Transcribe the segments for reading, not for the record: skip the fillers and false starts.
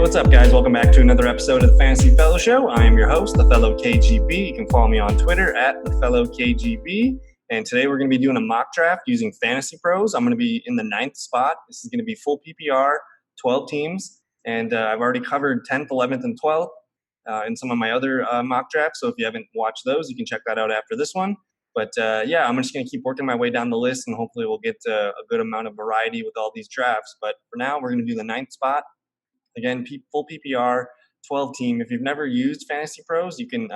what's up, guys? Welcome back to another episode of the Fantasy Fellow Show. I am your host, theFellowKGB. You can follow me on Twitter at theFellowKGB. And today we're going to be doing a mock draft using FantasyPros. I'm going to be in the 9th spot. This is going to be full PPR, 12 teams. And I've already covered 10th, 11th, and 12th in some of my other mock drafts. So if you haven't watched those, you can check that out after this one. But yeah, I'm just going to keep working my way down the list, and hopefully we'll get a good amount of variety with all these drafts. But for now, we're going to do the 9th spot. Again, full PPR, 12 team. If you've never used FantasyPros, you can,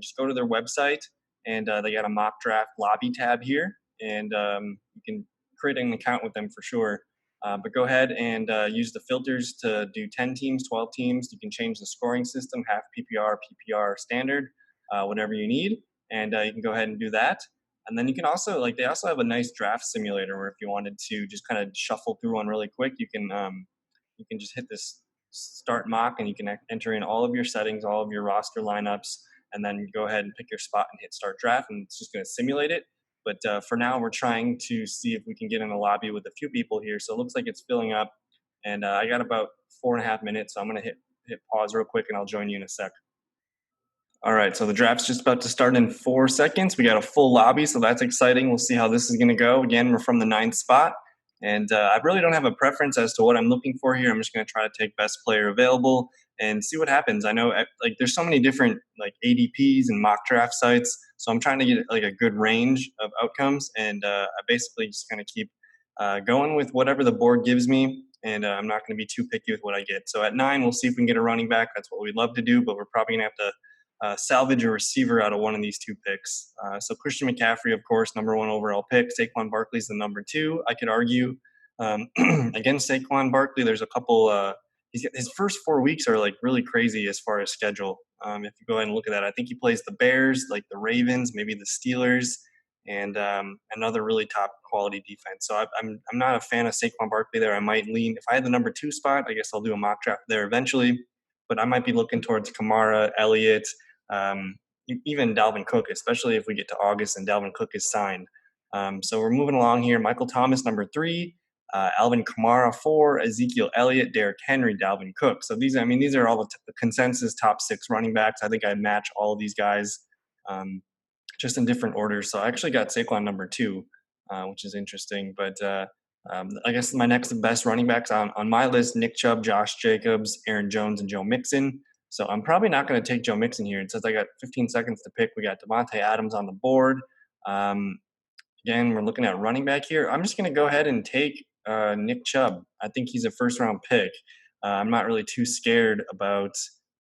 just go to their website, and they got a mock draft lobby tab here, and you can create an account with them for sure. But go ahead and use the filters to do 10 teams, 12 teams. You can change the scoring system, half PPR, PPR standard, whatever you need, and you can go ahead and do that. And then you can also, they also have a nice draft simulator where if you wanted to just kind of shuffle through one really quick, you can just hit this start mock, and you can enter in all of your settings, all of your roster lineups, and then go ahead and pick your spot and hit start draft, and it's just going to simulate it. But for now, we're trying to see if we can get in a lobby with a few people here. So it looks like it's filling up, and I got about 4.5 minutes, so I'm going to hit pause real quick, and I'll join you in a sec. All right, so the draft's just about to start in 4 seconds. We got a full lobby, so that's exciting. We'll see how this is going to go. Again, we're from the 9th spot. And I really don't have a preference as to what I'm looking for here. I'm just going to try to take best player available and see what happens. I know there's so many different ADPs and mock draft sites, so I'm trying to get a good range of outcomes. And I basically just kind of keep going with whatever the board gives me, and I'm not going to be too picky with what I get. So at 9, we'll see if we can get a running back. That's what we'd love to do, but we're probably going to have to salvage a receiver out of one of these 2 picks. So Christian McCaffrey, of course, number 1 overall pick. Saquon Barkley's the number 2. I could argue against Saquon Barkley. There's a couple. His first 4 weeks are really crazy as far as schedule. If you go ahead and look at that, I think he plays the Bears, the Ravens, maybe the Steelers, and another really top quality defense. So I'm not a fan of Saquon Barkley there. I might lean, if I had the number 2 spot, I guess I'll do a mock draft there eventually. But I might be looking towards Kamara, Elliott, even Dalvin Cook, especially if we get to August and Dalvin Cook is signed. So we're moving along here. Michael Thomas, number 3, Alvin Kamara, 4, Ezekiel Elliott, Derrick Henry, Dalvin Cook. So these are all the consensus top 6 running backs. I think I match all of these guys just in different orders. So I actually got Saquon number 2, which is interesting. But I guess my next best running backs on my list: Nick Chubb, Josh Jacobs, Aaron Jones, and Joe Mixon. So I'm probably not going to take Joe Mixon here. It says I got 15 seconds to pick. We got Devontae Adams on the board. Again, we're looking at running back here. I'm just going to go ahead and take Nick Chubb. I think he's a first-round pick. I'm not really too scared about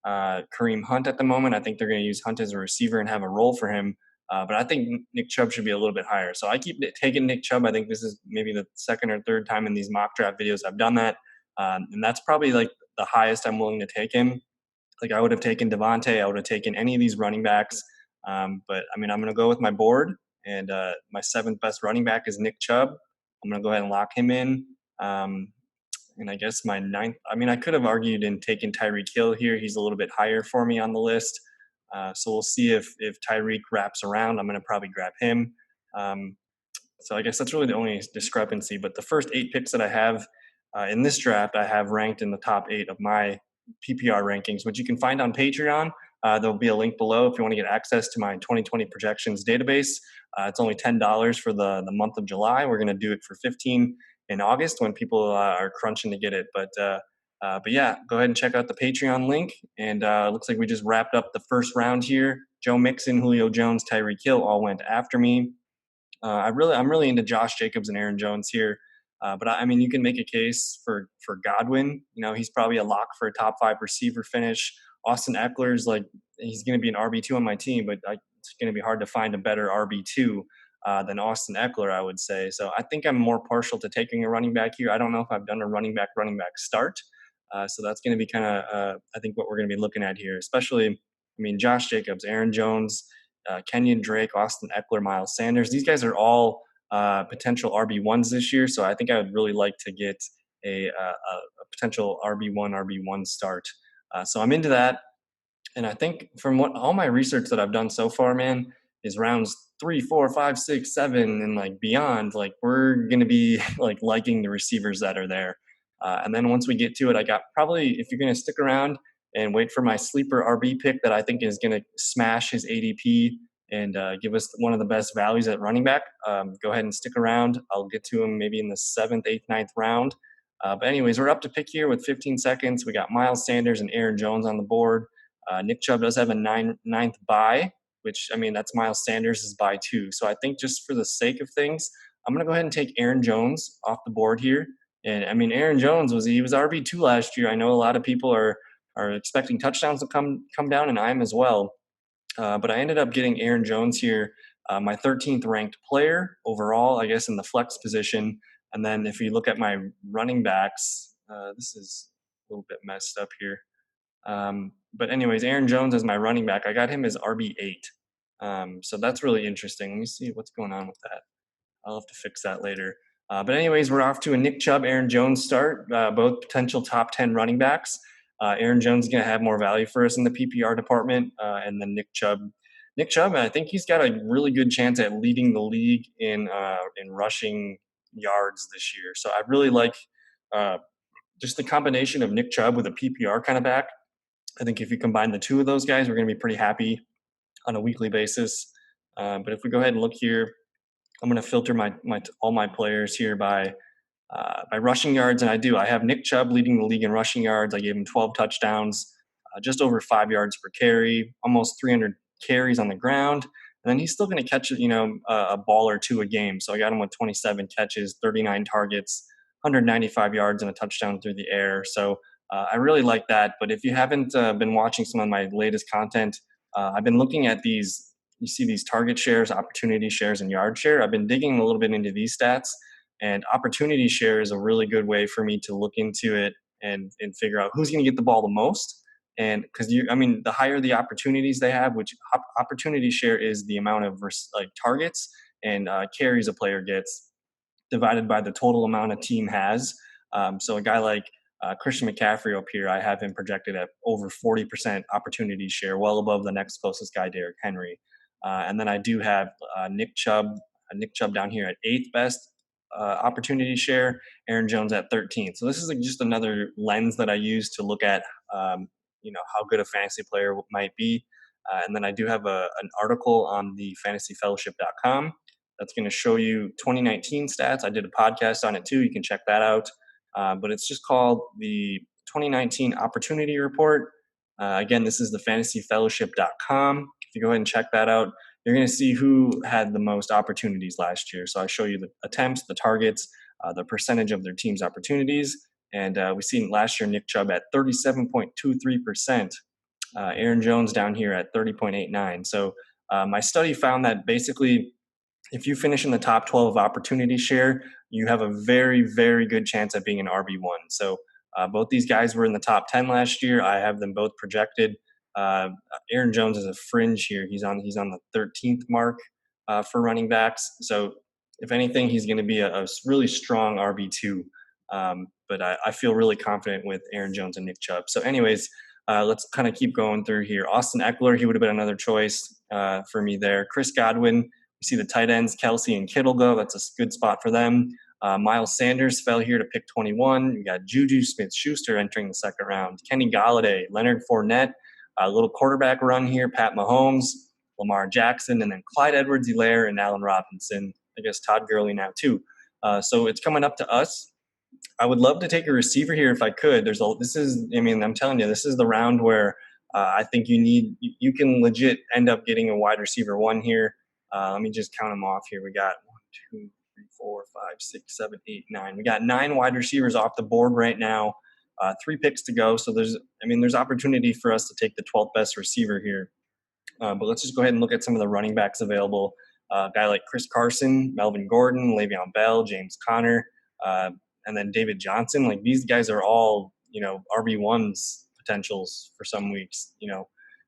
Kareem Hunt at the moment. I think they're going to use Hunt as a receiver and have a role for him. But I think Nick Chubb should be a little bit higher. So I keep taking Nick Chubb. I think this is maybe the 2nd or 3rd time in these mock draft videos I've done that. And that's probably the highest I'm willing to take him. I would have taken Devontae. I would have taken any of these running backs. But I'm going to go with my board. And my 7th best running back is Nick Chubb. I'm going to go ahead and lock him in. And I guess my 9th, I could have argued and taken Tyreek Hill here. He's a little bit higher for me on the list. So we'll see if Tyreek wraps around. I'm going to probably grab him. So I guess that's really the only discrepancy. But the first 8 picks that I have in this draft, I have ranked in the top 8 of my PPR rankings, which you can find on Patreon. There'll be a link below if you want to get access to my 2020 projections database. It's only $10 for the month of July. We're going to do it for $15 in August when people are crunching to get it. But yeah, go ahead and check out the Patreon link. And it looks like we just wrapped up the first round here. Joe Mixon, Julio Jones, Tyreek Hill all went after me. I'm really into Josh Jacobs and Aaron Jones here. But you can make a case for Godwin. He's probably a lock for a top 5 receiver finish. Austin Eckler's he's going to be an RB2 on my team, but it's going to be hard to find a better RB2 than Austin Eckler, I would say. So I think I'm more partial to taking a running back here. I don't know if I've done a running back start. So that's going to be kind of, I think, what we're going to be looking at here, especially, Josh Jacobs, Aaron Jones, Kenyon Drake, Austin Eckler, Miles Sanders. These guys are all potential RB1s this year. So I think I would really like to get a potential RB1 start. So I'm into that. And I think from all my research that I've done so far, man, is rounds 3, 4, 5, 6, 7, and beyond. We're going to be liking the receivers that are there. And then once we get to it, I got probably, if you're going to stick around and wait for my sleeper RB pick that I think is going to smash his ADP and give us one of the best values at running back, go ahead and stick around. I'll get to him maybe in the 7th, 8th, 9th round. But anyways, we're up to pick here with 15 seconds. We got Miles Sanders and Aaron Jones on the board. Nick Chubb does have a ninth bye, which, I mean, that's Miles Sanders' bye too. So I think just for the sake of things, I'm going to go ahead and take Aaron Jones off the board here. And I mean, Aaron Jones was RB2 last year. I know a lot of people are expecting touchdowns to come down, and I am as well. But I ended up getting Aaron Jones here, my 13th ranked player overall, I guess, in the flex position. And then if you look at my running backs, this is a little bit messed up here. But anyways, Aaron Jones as my running back, I got him as RB8. So that's really interesting. Let me see what's going on with that. I'll have to fix that later. But anyways, we're off to a Nick Chubb, Aaron Jones start, both potential top 10 running backs. Aaron Jones is going to have more value for us in the PPR department. And then Nick Chubb, I think he's got a really good chance at leading the league in rushing yards this year. So I really like just the combination of Nick Chubb with a PPR kind of back. I think if you combine the two of those guys, we're going to be pretty happy on a weekly basis. But if we go ahead and look here, I'm going to filter all my players here by rushing yards, and I have Nick Chubb leading the league in rushing yards. I gave him 12 touchdowns, just over 5 yards per carry, almost 300 carries on the ground, and then he's still going to catch a ball or two a game. So I got him with 27 catches, 39 targets, 195 yards, and a touchdown through the air. So I really like that. But if you haven't been watching some of my latest content, I've been looking at these. You see these target shares, opportunity shares, and yard share. I've been digging a little bit into these stats, and opportunity share is a really good way for me to look into it and figure out who's going to get the ball the most. And because the higher the opportunities they have, which opportunity share is the amount of targets and carries a player gets divided by the total amount a team has. So a guy like Christian McCaffrey up here, I have him projected at over 40% opportunity share, well above the next closest guy, Derrick Henry. And then I do have Nick Chubb down here at 8th best opportunity share, Aaron Jones at 13th. So this is just another lens that I use to look at, how good a fantasy player might be. And then I do have an article on the FantasyFellowship.com that's going to show you 2019 stats. I did a podcast on it too. You can check that out. But it's just called the 2019 Opportunity Report. Again, this is the FantasyFellowship.com. If you go ahead and check that out, you're going to see who had the most opportunities last year. So I show you the attempts, the targets, the percentage of their team's opportunities. And we've seen last year Nick Chubb at 37.23%. Aaron Jones down here at 30.89. So my study found that basically if you finish in the top 12 of opportunity share, you have a very, very good chance at being an RB1. So both these guys were in the top 10 last year. I have them both projected. Aaron Jones is a fringe here. He's on the 13th mark for running backs. So if anything, he's going to be a really strong RB2. But I feel really confident with Aaron Jones and Nick Chubb. So anyways, let's kind of keep going through here. Austin Eckler, he would have been another choice for me there. Chris Godwin, you see the tight ends, Kelsey and Kittle go. That's a good spot for them. Miles Sanders fell here to pick 21. You got Juju Smith-Schuster entering the second round. Kenny Galladay, Leonard Fournette, a little quarterback run here, Pat Mahomes, Lamar Jackson, and then Clyde Edwards-Helaire and Allen Robinson. I guess Todd Gurley now too. So it's coming up to us. I would love to take a receiver here if I could. I'm telling you, this is the round where I think you can legit end up getting a wide receiver one here. Let me just count them off here. We got 1, 2, 3, 4, 5, 6, 7, 8, 9. We got 9 wide receivers off the board right now. 3 picks to go. So there's opportunity for us to take the 12th best receiver here. But let's just go ahead and look at some of the running backs available. A guy like Chris Carson, Melvin Gordon, Le'Veon Bell, James Conner, and then David Johnson. Like these guys are all, RB1s potentials for some weeks,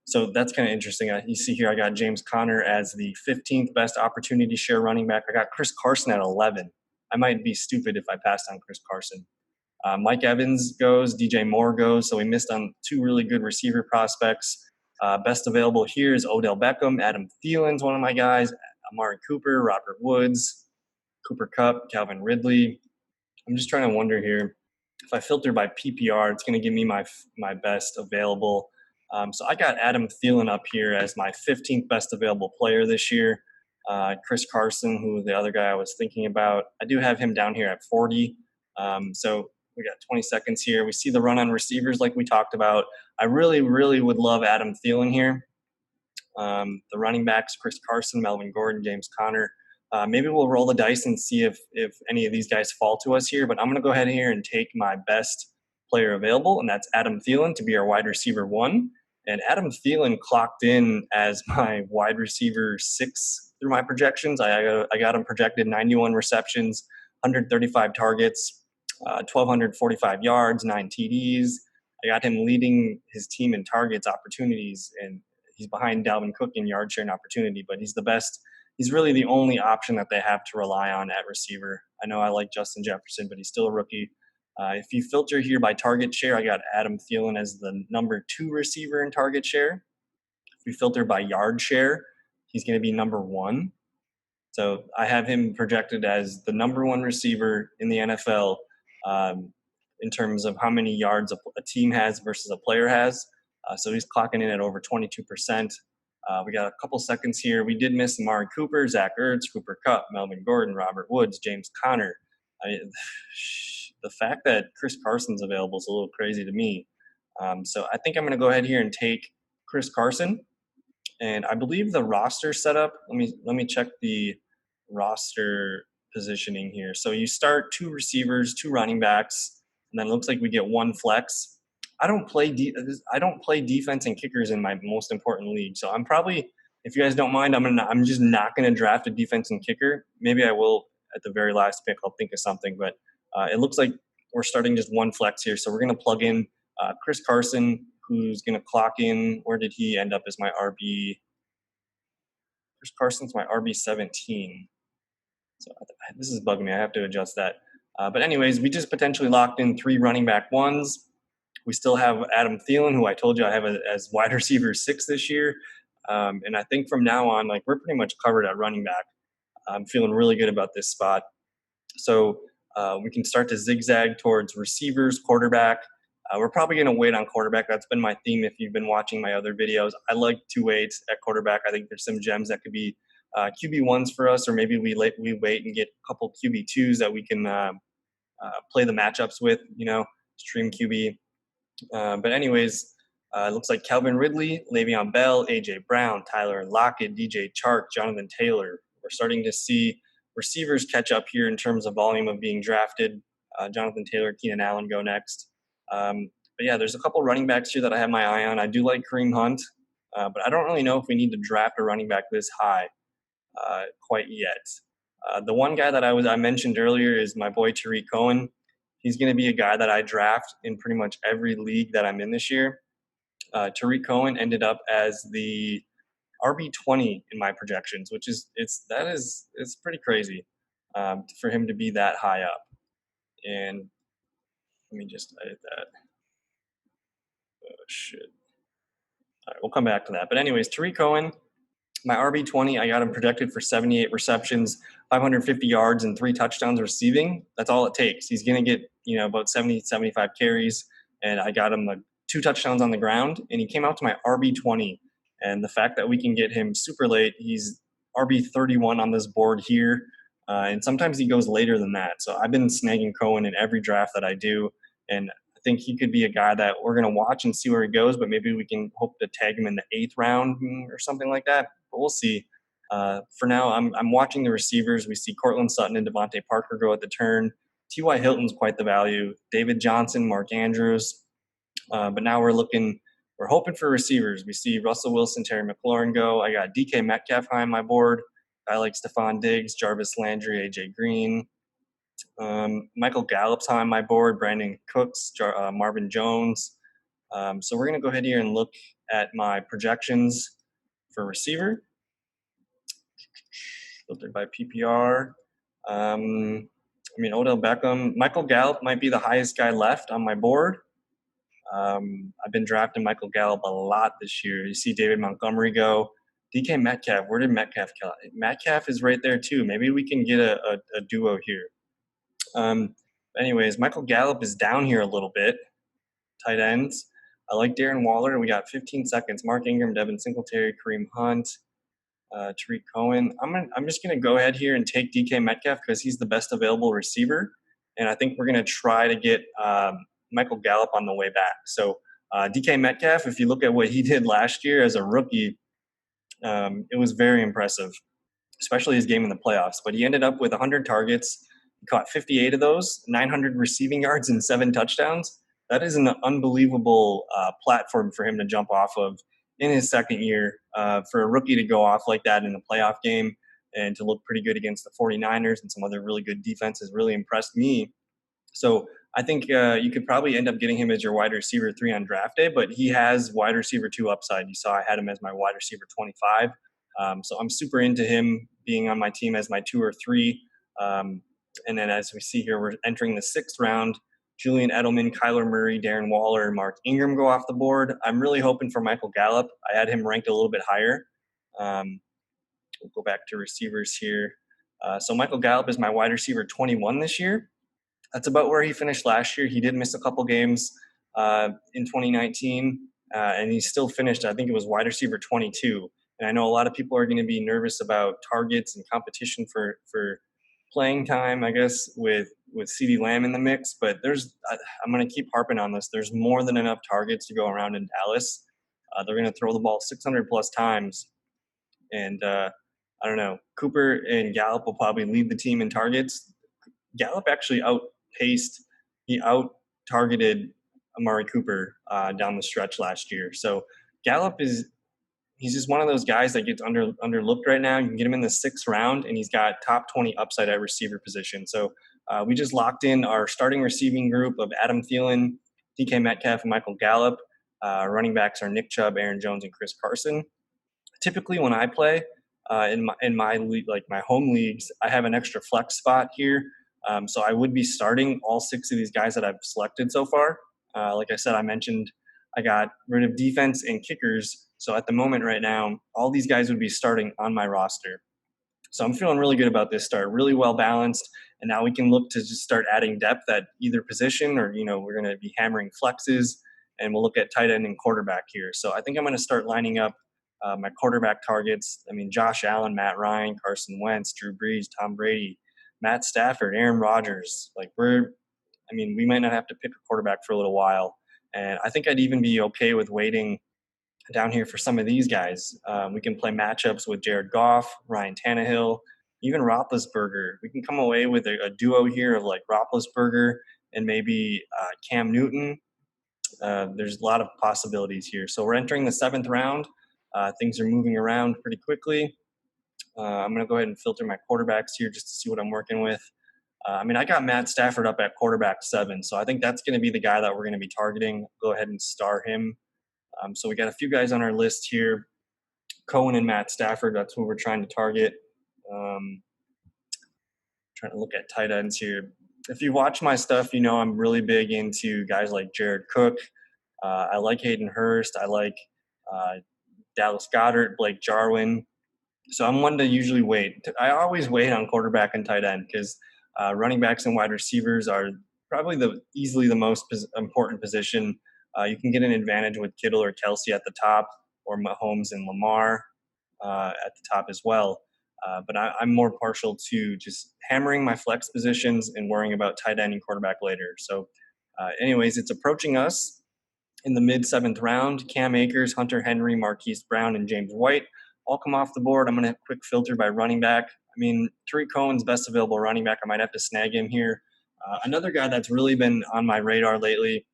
So that's kind of interesting. You see here, I got James Conner as the 15th best opportunity share running back. I got Chris Carson at 11. I might be stupid if I passed on Chris Carson. Mike Evans goes, DJ Moore goes. So we missed on 2 really good receiver prospects. Best available here is Odell Beckham. Adam Thielen's one of my guys. Amari Cooper, Robert Woods, Cooper Kupp, Calvin Ridley. I'm just trying to wonder here. If I filter by PPR, it's going to give me my best available. So I got Adam Thielen up here as my 15th best available player this year. Chris Carson, who the other guy I was thinking about, I do have him down here at 40. So we got 20 seconds here. We see the run on receivers like we talked about. I really, really would love Adam Thielen here. The running backs, Chris Carson, Melvin Gordon, James Conner. Maybe we'll roll the dice and see if any of these guys fall to us here. But I'm going to go ahead here and take my best player available, and that's Adam Thielen to be our wide receiver 1. And Adam Thielen clocked in as my wide receiver 6 through my projections. I got him projected 91 receptions, 135 targets, 1,245 yards, 9 TDs. I got him leading his team in targets, opportunities, and he's behind Dalvin Cook in yard share and opportunity, but he's the best. He's really the only option that they have to rely on at receiver. I know I like Justin Jefferson, but he's still a rookie. If you filter here by target share, I got Adam Thielen as the number 2 receiver in target share. If we filter by yard share, he's going to be number 1. So I have him projected as the number 1 receiver in the NFL in terms of how many yards a team has versus a player has. So he's clocking in at over 22%. We got a couple seconds here. We did miss Amari Cooper, Zach Ertz, Cooper Kupp, Melvin Gordon, Robert Woods, James Conner. The fact that Chris Carson's available is a little crazy to me. So I think I'm going to go ahead here and take Chris Carson. And I believe the roster setup, let me check the roster positioning here. So you start 2 receivers, 2 running backs, and then it looks like we get 1 flex. I don't play defense and kickers in my most important league. So I'm probably, if you guys don't mind, I'm just not going to draft a defense and kicker. Maybe I will at the very last pick. I'll think of something, but it looks like we're starting just 1 flex here. So we're going to plug in Chris Carson, who's going to clock in. Where did he end up as my RB? Chris Carson's my RB 17. So this is bugging me. I have to adjust that. But anyways, we just potentially locked in 3 running back 1s. We still have Adam Thielen, who I told you I have as wide receiver 6 this year. And I think from now on, we're pretty much covered at running back. I'm feeling really good about this spot. So we can start to zigzag towards receivers, quarterback. We're probably going to wait on quarterback. That's been my theme if you've been watching my other videos. I like to wait at quarterback. I think there's some gems that could be QB1s for us, or maybe we wait and get a couple QB2s that we can play the matchups with, stream QB. But anyways, it looks like Calvin Ridley, Le'Veon Bell, A.J. Brown, Tyler Lockett, DJ Chark, Jonathan Taylor. We're starting to see receivers catch up here in terms of volume of being drafted. Jonathan Taylor, Keenan Allen go next. But yeah, there's a couple running backs here that I have my eye on. I do like Kareem Hunt, but I don't really know if we need to draft a running back this high quite yet. The one guy that I mentioned earlier is my boy Tariq Cohen. He's going to be a guy that I draft in pretty much every league that I'm in this year. Tariq Cohen ended up as the RB20 in my projections, which is it's pretty crazy for him to be that high up. And let me just edit that. Oh shit. All right, we'll come back to that. But anyways, Tariq Cohen, my RB20, I got him projected for 78 receptions, 550 yards, and 3 touchdowns receiving. That's all it takes. He's going to get, about 70, 75 carries, and I got him 2 touchdowns on the ground, and he came out to my RB20. And the fact that we can get him super late, he's RB31 on this board here, and sometimes he goes later than that. So I've been snagging Cohen in every draft that I do, and I think he could be a guy that we're going to watch and see where he goes, but maybe we can hope to tag him in the 8th round or something like that. But we'll see. For now, I'm watching the receivers. We see Cortland Sutton and Devontae Parker go at the turn. T.Y. Hilton's quite the value. David Johnson, Mark Andrews. But now we're hoping for receivers. We see Russell Wilson, Terry McLaurin go. I got DK Metcalf high on my board. I like Stephon Diggs, Jarvis Landry, A.J. Green. Michael Gallup's high on my board. Brandon Cooks, Marvin Jones. So we're going to go ahead here and look at my projections for receiver. Filtered by PPR. Odell Beckham. Michael Gallup might be the highest guy left on my board. I've been drafting Michael Gallup a lot this year. You see David Montgomery go. DK Metcalf. Where did Metcalf go? Metcalf is right there too. Maybe we can get a duo here. Anyways, Michael Gallup is down here a little bit. Tight ends. I like Darren Waller. We got 15 seconds. Mark Ingram, Devin Singletary, Kareem Hunt, Tariq Cohen. I'm just gonna go ahead here and take DK Metcalf because he's the best available receiver, and I think we're gonna try to get Michael Gallup on the way back. So DK Metcalf, if you look at what he did last year as a rookie, it was very impressive, especially his game in the playoffs. But he ended up with 100 targets. He caught 58 of those, 900 receiving yards, and 7 touchdowns. That is an unbelievable platform for him to jump off of in his second year. For a rookie to go off like that in a playoff game and to look pretty good against the 49ers and some other really good defenses really impressed me. So I think you could probably end up getting him as your wide receiver 3 on draft day, but he has wide receiver 2 upside. You saw I had him as my wide receiver 25. So I'm super into him being on my team as my 2 or 3. And then as we see here, we're entering the 6th round. Julian Edelman, Kyler Murray, Darren Waller, Mark Ingram go off the board. I'm really hoping for Michael Gallup. I had him ranked a little bit higher. We'll go back to receivers here. So Michael Gallup is my wide receiver 21 this year. That's about where he finished last year. He did miss a couple games in 2019, and he still finished, I think it was wide receiver 22. And I know a lot of people are going to be nervous about targets and competition for playing time, I guess, with CeeDee Lamb in the mix. But I'm going to keep harping on this. There's more than enough targets to go around in Dallas. They're going to throw the ball 600 plus times. And I don't know, Cooper and Gallup will probably lead the team in targets. Gallup actually out-targeted Amari Cooper down the stretch last year. So Gallup he's just one of those guys that gets underlooked right now. You can get him in the 6th round, and he's got top 20 upside at receiver position. So we just locked in our starting receiving group of Adam Thielen, DK Metcalf, and Michael Gallup. Running backs are Nick Chubb, Aaron Jones, and Chris Carson. Typically, when I play in my league, like my home leagues, I have an extra flex spot here. So I would be starting all 6 of these guys that I've selected so far. Like I said, I mentioned I got rid of defense and kickers. So at the moment right now, all these guys would be starting on my roster. So I'm feeling really good about this start, really well balanced. And now we can look to just start adding depth at either position, or, we're going to be hammering flexes, and we'll look at tight end and quarterback here. So I think I'm going to start lining up my quarterback targets. I mean, Josh Allen, Matt Ryan, Carson Wentz, Drew Brees, Tom Brady, Matt Stafford, Aaron Rodgers. We might not have to pick a quarterback for a little while. And I think I'd even be okay with waiting down here for some of these guys. We can play matchups with Jared Goff, Ryan Tannehill, even Roethlisberger. We can come away with a duo here of like Roethlisberger and maybe Cam Newton. There's a lot of possibilities here. So we're entering the 7th round. Things are moving around pretty quickly. I'm going to go ahead and filter my quarterbacks here just to see what I'm working with. I got Matt Stafford up at quarterback 7, so I think that's going to be the guy that we're going to be targeting. Go ahead and star him. So we got a few guys on our list here. Cohen and Matt Stafford, that's who we're trying to target. Trying to look at tight ends here. If you watch my stuff, I'm really big into guys like Jared Cook. I like Hayden Hurst. I like Dallas Goedert, Blake Jarwin. So I'm one to usually wait. I always wait on quarterback and tight end because running backs and wide receivers are probably easily the most important position. You can get an advantage with Kittle or Kelsey at the top, or Mahomes and Lamar at the top as well. But I'm more partial to just hammering my flex positions and worrying about tight end and quarterback later. So anyways, it's approaching us in the mid-7th round. Cam Akers, Hunter Henry, Marquise Brown, and James White all come off the board. I'm going to quick filter by running back. Tariq Cohen's best available running back. I might have to snag him here. Another guy that's really been on my radar lately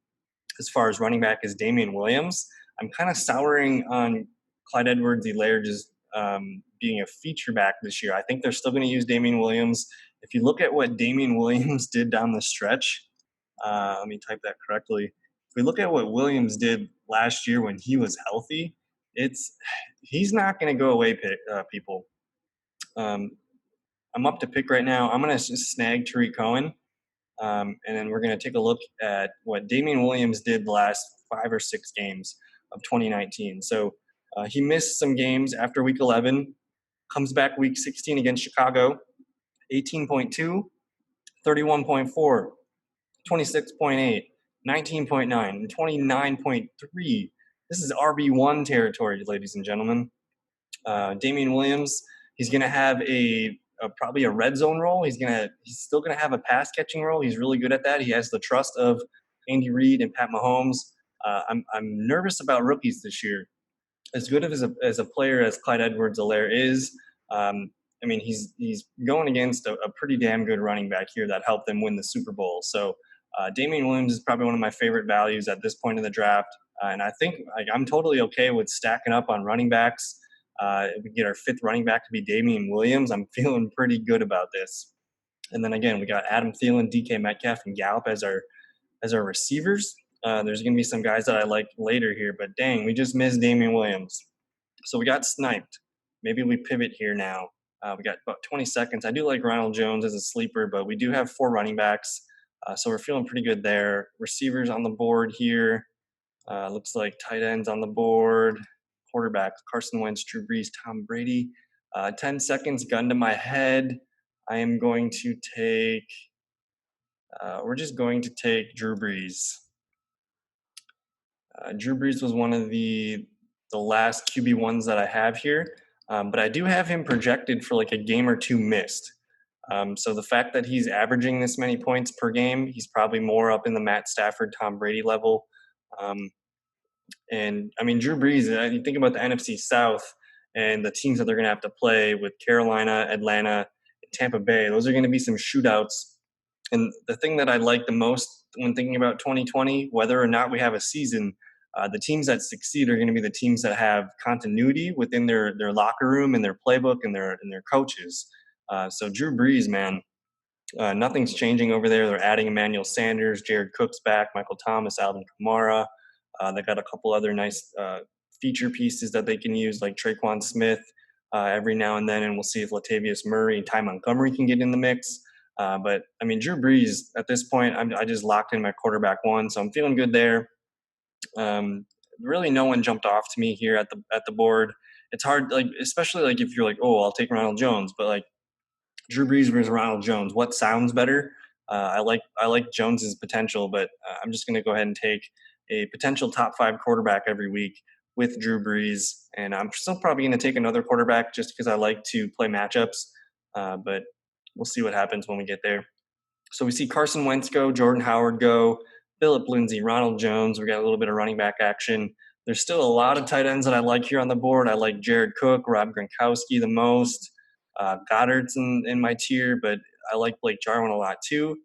as far as running back is Damian Williams. I'm kind of souring on Clyde Edwards-Helaire just being a feature back this year. I think they're still going to use Damian Williams. If you look at what Damian Williams did down the stretch, let me type that correctly. If we look at what Williams did last year when he was healthy, he's not going to go away, people. I'm up to pick right now. I'm going to just snag Tariq Cohen. And then we're going to take a look at what Damian Williams did the last 5 or 6 games of 2019. So he missed some games after week 11, comes back week 16 against Chicago, 18.2, 31.4, 26.8, 19.9, and 29.3. This is RB1 territory, ladies and gentlemen. Damian Williams, he's going to have probably a red zone role. He's still going to have a pass catching role. He's really good at that. He has the trust of Andy Reid and Pat Mahomes. I'm nervous about rookies this year. As good as a player as Clyde Edwards-Helaire is, he's going against a pretty damn good running back here that helped them win the Super Bowl. So Damian Williams is probably one of my favorite values at this point in the draft. And I think I'm totally okay with stacking up on running backs. If we get our fifth running back to be Damian Williams, I'm feeling pretty good about this. And then again, we got Adam Thielen, DK Metcalf, and Gallup as our receivers. There's going to be some guys that I like later here, but dang, we just missed Damian Williams. So we got sniped. Maybe we pivot here now. We got about 20 seconds. I do like Ronald Jones as a sleeper, but we do have 4 running backs. So we're feeling pretty good there. Receivers on the board here. Looks like tight ends on the board. Quarterbacks, Carson Wentz, Drew Brees, Tom Brady. 10 seconds, gun to my head. I am going to take we're just going to take Drew Brees. Drew Brees was one of the last QB1s that I have here, but I do have him projected for like a game or two missed. So the fact that he's averaging this many points per game, he's probably more up in the Matt Stafford, Tom Brady level. And I mean, Drew Brees, you think about the NFC South and the teams that they're going to have to play with Carolina, Atlanta, and Tampa Bay. Those are going to be some shootouts. And the thing that I like the most when thinking about 2020, whether or not we have a season, the teams that succeed are going to be the teams that have continuity within their locker room and their playbook and their coaches. So Drew Brees, man, nothing's changing over there. They're adding Emmanuel Sanders, Jared Cook's back, Michael Thomas, Alvin Kamara. They got a couple other nice feature pieces that they can use, like Traquan Smith every now and then, and we'll see if Latavius Murray and Ty Montgomery can get in the mix. But I mean, Drew Brees at this point, I just locked in my quarterback one, so I'm feeling good there. Really, no one jumped off to me here at the board. It's hard, like especially like if you're like, oh, I'll take Ronald Jones, but like Drew Brees versus Ronald Jones, what sounds better? I like Jones's potential, but I'm just going to go ahead and take a potential top 5 quarterback every week with Drew Brees, and I'm still probably going to take another quarterback just because I like to play matchups. But we'll see what happens when we get there. So we see Carson Wentz go, Jordan Howard go, Phillip Lindsay, Ronald Jones. We got a little bit of running back action. There's still a lot of tight ends that I like here on the board. I like Jared Cook, Rob Gronkowski the most. Goddard's in my tier, but I like Blake Jarwin a lot too.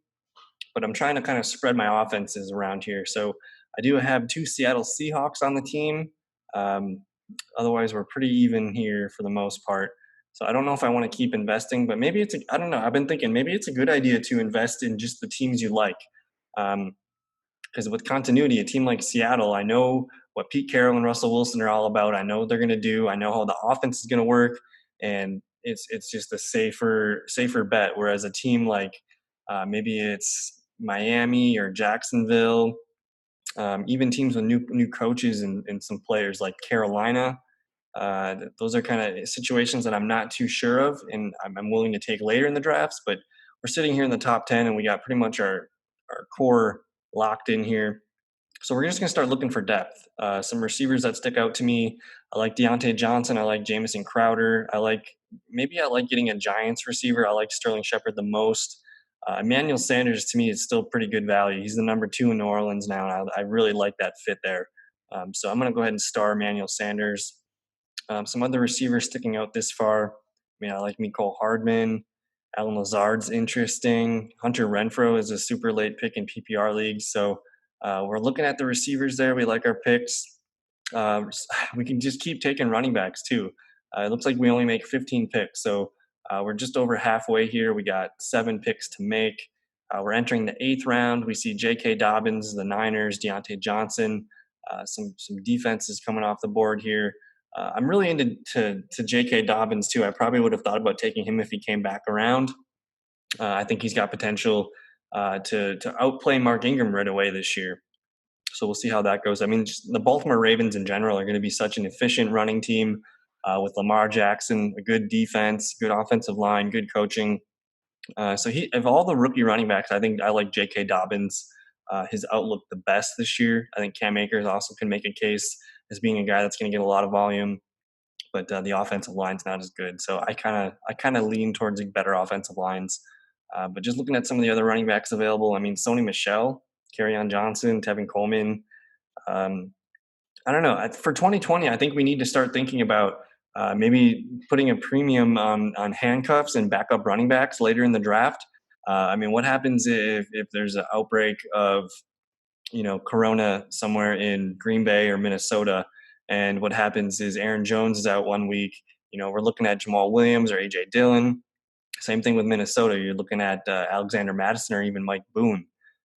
But I'm trying to kind of spread my offenses around here. So I do have 2 Seattle Seahawks on the team. Otherwise, we're pretty even here for the most part. So I don't know if I want to keep investing, but maybe I don't know. I've been thinking maybe it's a good idea to invest in just the teams you like. Because with continuity, a team like Seattle, I know what Pete Carroll and Russell Wilson are all about. I know what they're going to do. I know how the offense is going to work. And it's just a safer bet. Whereas a team like maybe it's Miami or Jacksonville, even teams with new coaches and some players like Carolina, those are kind of situations that I'm not too sure of, and I'm willing to take later in the drafts. But we're sitting here in the top 10, and we got pretty much our core locked in here. So we're just going to start looking for depth. Some receivers that stick out to me. I like Deontay Johnson. I like Jamison Crowder. I like getting a Giants receiver. I like Sterling Shepard the most. Emmanuel Sanders, to me, is still pretty good value. He's the number 2 in New Orleans now, and I really like that fit there. So I'm going to go ahead and star Emmanuel Sanders. Some other receivers sticking out this far. I mean, I like Mecole Hardman. Alan Lazard's interesting. Hunter Renfrow is a super late pick in PPR leagues. So we're looking at the receivers there. We like our picks. We can just keep taking running backs too. It looks like we only make 15 picks. So we're just over halfway here. We got 7 picks to make. We're entering the 8th round. We see J.K. Dobbins, the Niners, Deontay Johnson, some defenses coming off the board here. I'm really into J.K. Dobbins too. I probably would have thought about taking him if he came back around. I think he's got potential to outplay Mark Ingram right away this year. So we'll see how that goes. I mean, just the Baltimore Ravens in general are going to be such an efficient running team with Lamar Jackson, a good defense, good offensive line, good coaching. So of all the rookie running backs, I think I like J.K. Dobbins. His outlook the best this year. I think Cam Akers also can make a case as being a guy that's going to get a lot of volume, but the offensive line's not as good. So I kind of lean towards better offensive lines. But just looking at some of the other running backs available, I mean, Sony Michel, Kerryon Johnson, Tevin Coleman. Um, I don't know. For 2020, I think we need to start thinking about maybe putting a premium on handcuffs and backup running backs later in the draft. I mean, what happens if there's an outbreak of Corona somewhere in Green Bay or Minnesota, and what happens is Aaron Jones is out one week. We're looking at Jamal Williams or AJ Dillon. Same thing with Minnesota. You're looking at Alexander Madison or even Mike Boone.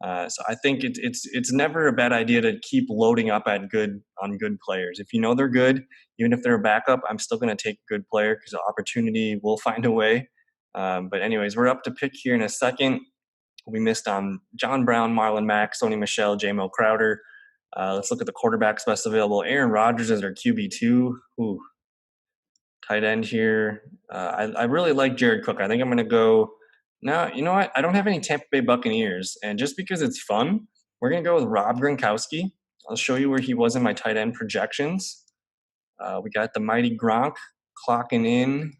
So I think it's never a bad idea to keep loading up on good players. If you know they're good, even if they're a backup, I'm still going to take a good player because the opportunity will find a way. But anyways, we're up to pick here in a second. We missed on John Brown, Marlon Mack, Sony Michel, J-Mo Crowder. Let's look at the quarterbacks best available. Aaron Rodgers as our QB2. Ooh, tight end here. I really like Jared Cook. I think I'm going to go. No, you know what? I don't have any Tampa Bay Buccaneers, and just because it's fun, we're going to go with Rob Gronkowski. I'll show you where he was in my tight end projections. We got the mighty Gronk clocking in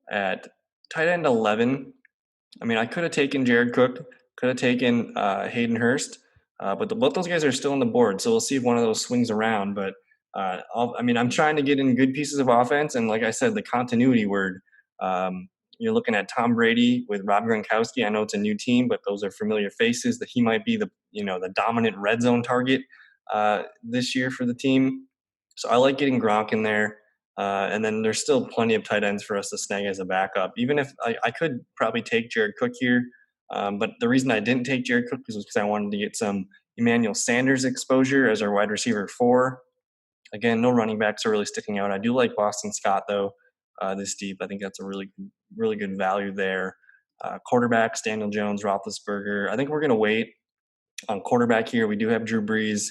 at tight end 11. I mean, I could have taken Jared Cook, could have taken Hayden Hurst, but both those guys are still on the board. So we'll see if one of those swings around. But I'm trying to get in good pieces of offense, and like I said, the continuity word. You're looking at Tom Brady with Rob Gronkowski. I know it's a new team, but those are familiar faces. That he might be the dominant red zone target this year for the team. So I like getting Gronk in there. And then there's still plenty of tight ends for us to snag as a backup. Even if I could probably take Jared Cook here, but the reason I didn't take Jared Cook was because I wanted to get some Emmanuel Sanders exposure as our wide receiver 4. Again, no running backs are really sticking out. I do like Boston Scott though this deep. I think that's a really good value there. Quarterbacks, Daniel Jones, Roethlisberger. I think we're going to wait on quarterback here. We do have Drew Brees.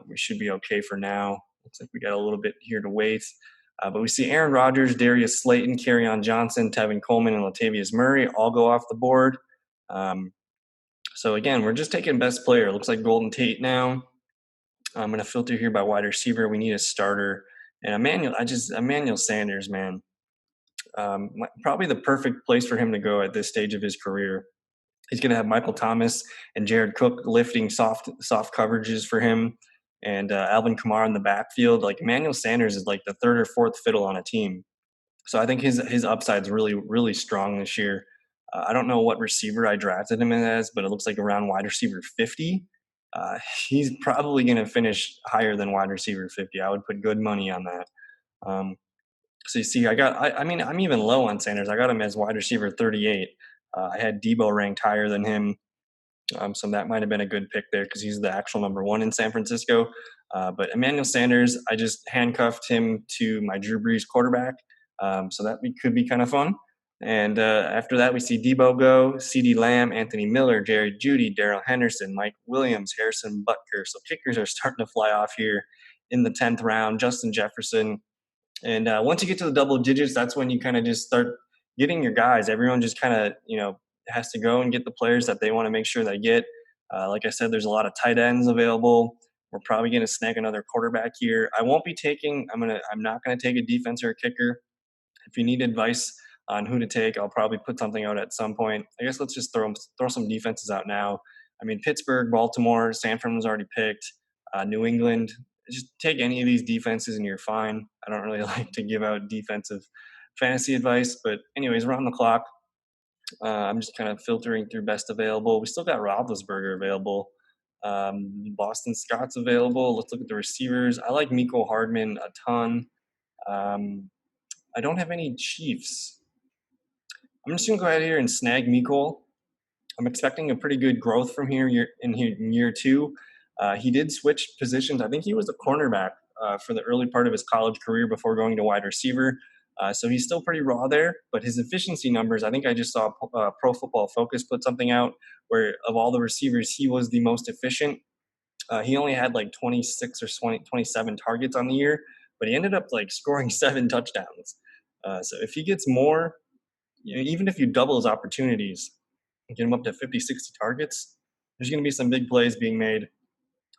We should be okay for now. Looks like we got a little bit here to wait. But we see Aaron Rodgers, Darius Slayton, Kerryon Johnson, Tevin Coleman, and Latavius Murray all go off the board. So again, we're just taking best player. Looks like Golden Tate now. I'm going to filter here by wide receiver. We need a starter. And Emmanuel Sanders, man. Probably the perfect place for him to go at this stage of his career. He's going to have Michael Thomas and Jared Cook lifting soft coverages for him, and Alvin Kamara in the backfield. Like Emmanuel Sanders is like the third or fourth fiddle on a team. So I think his upside's really strong this year. I don't know what receiver I drafted him as, but it looks like around wide receiver 50. He's probably going to finish higher than wide receiver 50. I would put good money on that. So you see, I'm even low on Sanders. I got him as wide receiver 38. I had Debo ranked higher than him. So that might have been a good pick there because he's the actual number 1 in San Francisco. But Emmanuel Sanders, I just handcuffed him to my Drew Brees quarterback. So that could be kind of fun. And after that, we see Debo go, CeeDee Lamb, Anthony Miller, Jerry Jeudy, Darrell Henderson, Mike Williams, Harrison Butker. So kickers are starting to fly off here in the 10th round. Justin Jefferson. And once you get to the double digits, that's when you kind of just start getting your guys. Everyone just kind of, has to go and get the players that they want to make sure they get. Like I said, there's a lot of tight ends available. We're probably going to snag another quarterback here. I'm not going to take a defense or a kicker. If you need advice on who to take, I'll probably put something out at some point. I guess let's just throw some defenses out now. I mean, Pittsburgh, Baltimore, Sanford was already picked. New England. Just take any of these defenses and you're fine. I don't really like to give out defensive fantasy advice, but anyways, we're on the clock. I'm just kind of filtering through best available. We still got Roethlisberger available. Boston Scott's available. Let's look at the receivers. I like Mecole Hardman a ton. I don't have any Chiefs. I'm just going to go ahead here and snag Mecole. I'm expecting a pretty good growth from here in year 2. He did switch positions. I think he was a cornerback for the early part of his college career before going to wide receiver. So he's still pretty raw there, but his efficiency numbers, I think I just saw Pro Football Focus put something out where of all the receivers, he was the most efficient. He only had like 26 or 27 targets on the year, but he ended up like scoring 7 touchdowns. So if he gets more even if you double his opportunities and get him up to 50, 60 targets, there's going to be some big plays being made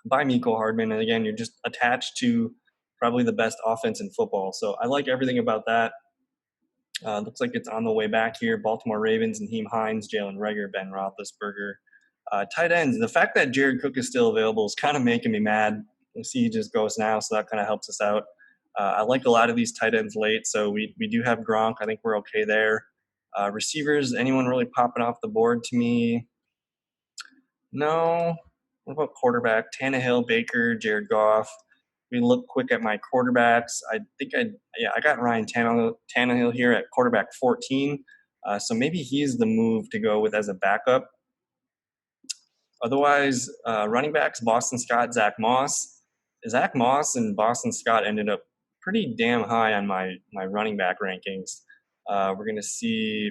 by Mecole Hardman. And again, you're just attached to probably the best offense in football. So I like everything about that. Looks like it's on the way back here. Baltimore Ravens, Naheem Hines, Jalen Reagor, Ben Roethlisberger. Tight ends, the fact that Jared Cook is still available is kind of making me mad. You see he just goes now, so that kind of helps us out. I like a lot of these tight ends late, so we do have Gronk. I think we're okay there. Receivers, anyone really popping off the board to me? No. What about quarterback? Tannehill, Baker, Jared Goff. We look quick at my quarterbacks. I got Ryan Tannehill here at quarterback 14. So maybe he's the move to go with as a backup. Otherwise, running backs, Boston Scott, Zach Moss. Zach Moss and Boston Scott ended up pretty damn high on my running back rankings. We're going to see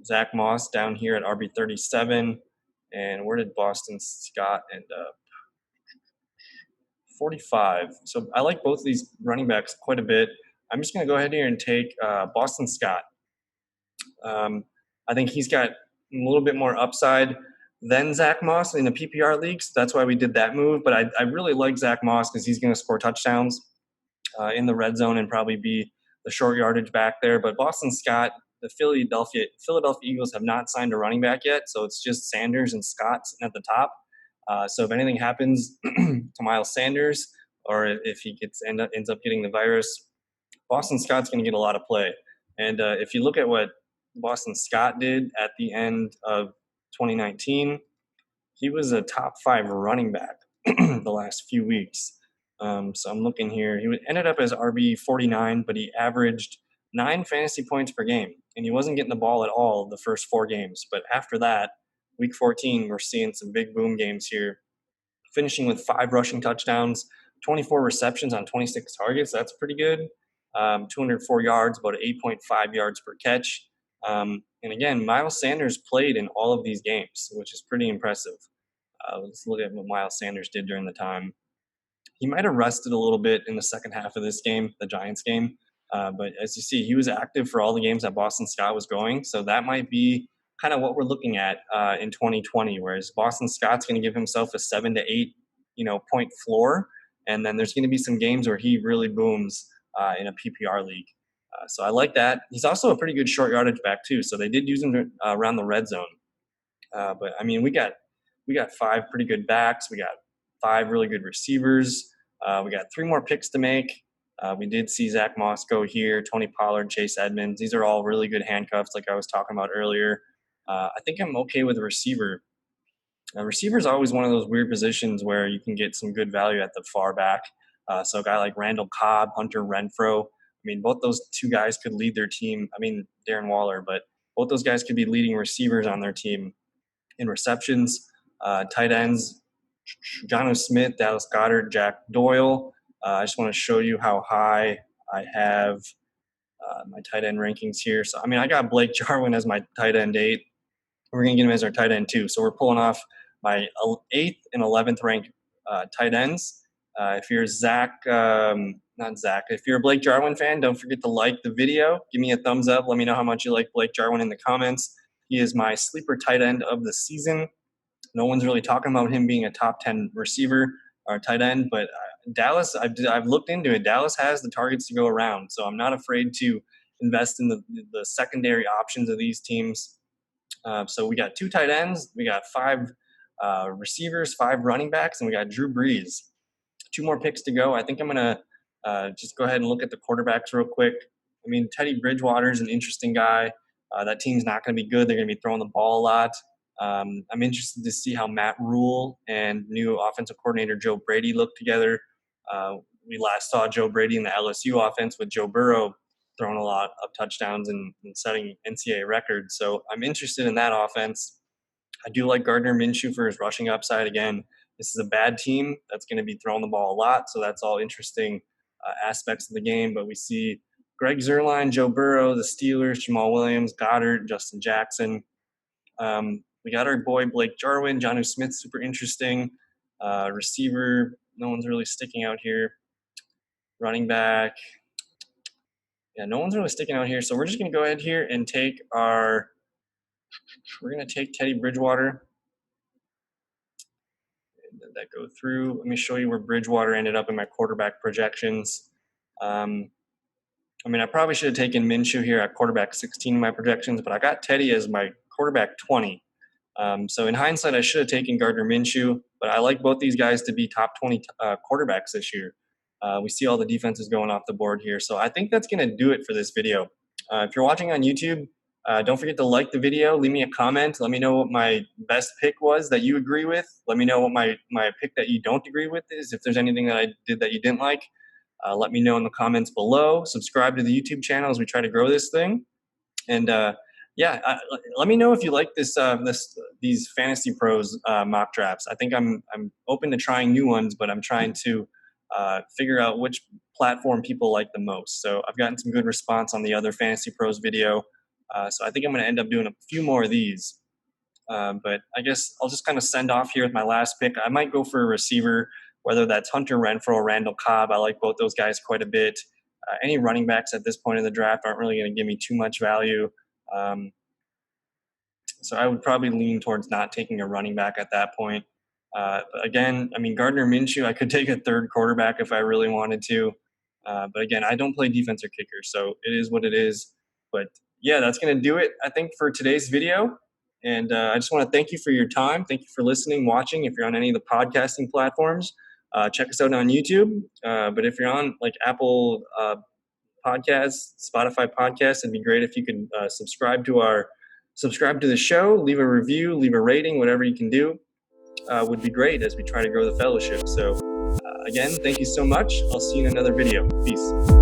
Zach Moss down here at RB 37. And where did Boston Scott end up? 45. So I like both of these running backs quite a bit. I'm just going to go ahead here and take Boston Scott. I think he's got a little bit more upside than Zach Moss in the PPR leagues. That's why we did that move. But I really like Zach Moss because he's going to score touchdowns in the red zone and probably be the short yardage back there. But Boston Scott, the Philadelphia Eagles have not signed a running back yet. So it's just Sanders and Scott sitting at the top. So if anything happens to Miles Sanders, or if he ends up getting the virus, Boston Scott's going to get a lot of play. And if you look at what Boston Scott did at the end of 2019, he was a top 5 running back the last few weeks. So I'm looking here. He ended up as RB 49, but he averaged 9 fantasy points per game, and he wasn't getting the ball at all the first 4 games. But after that, week 14, we're seeing some big boom games here, finishing with 5 rushing touchdowns, 24 receptions on 26 targets. That's pretty good. 204 yards, about 8.5 yards per catch. And again, Miles Sanders played in all of these games, which is pretty impressive. Let's look at what Miles Sanders did during the time. He might have rested a little bit in the second half of this game, the Giants game. But as you see, he was active for all the games that Boston Scott was going. So that might be kind of what we're looking at in 2020, whereas Boston Scott's going to give himself a 7 to 8, point floor. And then there's going to be some games where he really booms in a PPR league. So I like that. He's also a pretty good short yardage back too. So they did use him around the red zone. But I mean, we got 5 pretty good backs. We got 5 really good receivers. We got 3 more picks to make. We did see Zach Moss go here, Tony Pollard, Chase Edmonds. These are all really good handcuffs like I was talking about earlier. I think I'm okay with a receiver. Receiver is always one of those weird positions where you can get some good value at the far back. So a guy like Randall Cobb, Hunter Renfrow, I mean, both those 2 guys could lead their team. I mean, Darren Waller, but both those guys could be leading receivers on their team in receptions. Tight ends, Jonnu Smith, Dallas Goedert, Jack Doyle. I just want to show you how high I have my tight end rankings here. So, I mean, I got Blake Jarwin as my tight end 8. We're going to get him as our tight end 2. So we're pulling off my 8th and 11th ranked tight ends. If you're if you're a Blake Jarwin fan, don't forget to like the video. Give me a thumbs up. Let me know how much you like Blake Jarwin in the comments. He is my sleeper tight end of the season. No one's really talking about him being a top 10 receiver or tight end, but Dallas, I've looked into it. Dallas has the targets to go around, so I'm not afraid to invest in the secondary options of these teams. So we got 2 tight ends, we got 5 receivers, 5 running backs, and we got Drew Brees. 2 more picks to go. I think I'm going to just go ahead and look at the quarterbacks real quick. I mean, Teddy Bridgewater is an interesting guy. That team's not going to be good. They're going to be throwing the ball a lot. I'm interested to see how Matt Rule and new offensive coordinator Joe Brady look together. We last saw Joe Brady in the LSU offense with Joe Burrow throwing a lot of touchdowns and setting NCAA records. So I'm interested in that offense. I do like Gardner Minshew for his rushing upside. Again, this is a bad team that's going to be throwing the ball a lot, so that's all interesting aspects of the game. But we see Greg Zuerlein, Joe Burrow, the Steelers, Jamal Williams, Goddard, Justin Jackson. We got our boy Blake Jarwin, Jonnu Smith, super interesting. Receiver, no one's really sticking out here. Running back, Yeah, no one's really sticking out here. So we're just going to go ahead here and take we're going to take Teddy Bridgewater. And let that go through. Let me show you where Bridgewater ended up in my quarterback projections. I mean, I probably should have taken Minshew here at quarterback 16 in my projections, but I got Teddy as my quarterback 20. So in hindsight, I should have taken Gardner Minshew, but I like both these guys to be top 20 quarterbacks this year. We see all the defenses going off the board here. So I think that's going to do it for this video. If you're watching on YouTube, don't forget to like the video. Leave me a comment. Let me know what my best pick was that you agree with. Let me know what my pick that you don't agree with is. If there's anything that I did that you didn't like, let me know in the comments below. Subscribe to the YouTube channel as we try to grow this thing. And let me know if you like these FantasyPros mock drafts. I think I'm open to trying new ones, but I'm trying to figure out which platform people like the most. So I've gotten some good response on the other FantasyPros video. So I think I'm going to end up doing a few more of these. But I guess I'll just kind of send off here with my last pick. I might go for a receiver, whether that's Hunter Renfrow or Randall Cobb. I like both those guys quite a bit. Any running backs at this point in the draft aren't really going to give me too much value. So I would probably lean towards not taking a running back at that point. But again, I mean, Gardner Minshew, I could take a third quarterback if I really wanted to. But again, I don't play defense or kicker, so it is what it is. But yeah, that's going to do it, I think, for today's video. And I just want to thank you for your time. Thank you for listening, watching. If you're on any of the podcasting platforms, check us out on YouTube. But if you're on like Apple Podcasts, Spotify Podcasts, it'd be great if you could subscribe to the show, leave a review, leave a rating, whatever you can do would be great as we try to grow the fellowship. So again, thank you so much. I'll see you in another video. Peace.